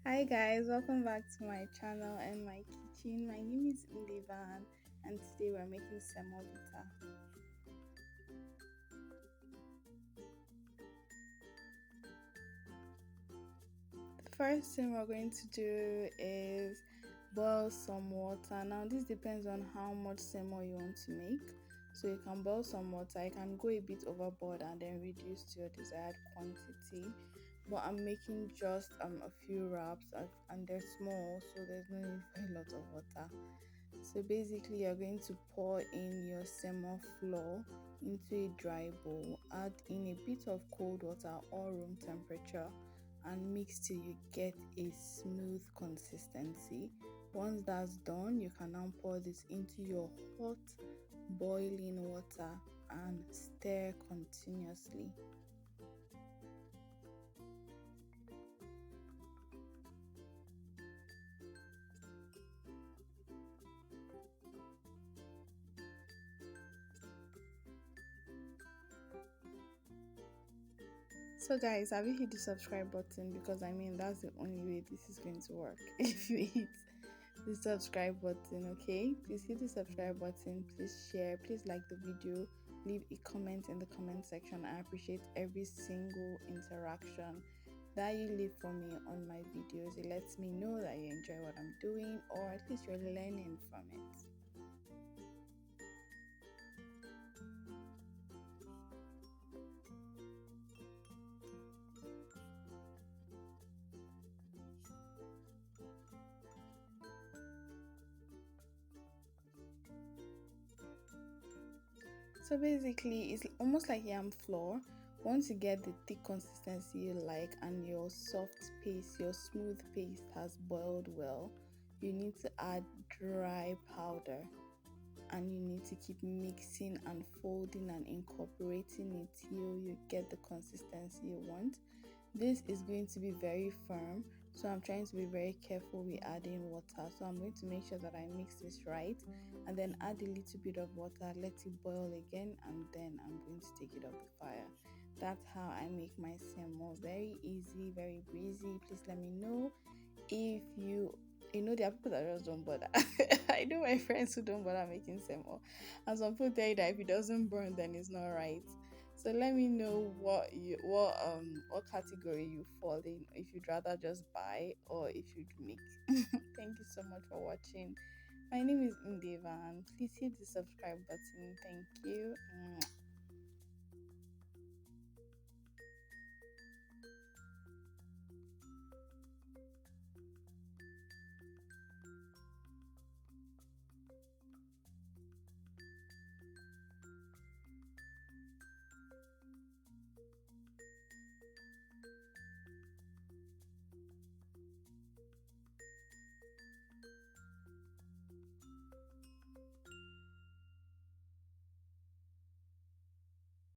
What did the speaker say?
Hi guys, welcome back to my channel and my kitchen. My name is Mdevaan and today we're making Semovita. The first thing we're going to do is boil some water. Now this depends on how much semo you want to make. So you can boil some water, you can go a bit overboard and then reduce to your desired quantity. But I'm making just a few wraps and they're small, so there's no need for a lot of water. So basically, you're going to pour in your semo flour into a dry bowl, add in a bit of cold water or room temperature, and mix till you get a smooth consistency. Once that's done, you can now pour this into your hot boiling water and stir continuously. So guys, have you hit the subscribe button? Because I mean that's the only way this is going to work. If you hit the subscribe button, okay? Please hit the subscribe button, please share, please like the video, leave a comment in the comment section. I appreciate every single interaction that you leave for me on my videos. It lets me know that you enjoy what I'm doing, or at least you're learning from it. So basically, it's almost like yam flour. Once you get the thick consistency you like and your soft paste, your smooth paste has boiled well, you need to add dry powder and you need to keep mixing and folding and incorporating it till you get the consistency you want. This is going to be very firm, so I'm trying to be very careful with adding water. So I'm going to make sure that I mix this right and then add a little bit of water, let it boil again, and then I'm going to take it off the fire. That's how I make my semo. Very easy, very breezy. Please let me know if you know there are people that just don't bother. I know my friends who don't bother making semo, and some people tell you that if it doesn't burn, then it's not right. So let me know what category you fall in. If you'd rather just buy or if you'd make. Thank you so much for watching. My name is Mdevaan. Please hit the subscribe button. Thank you.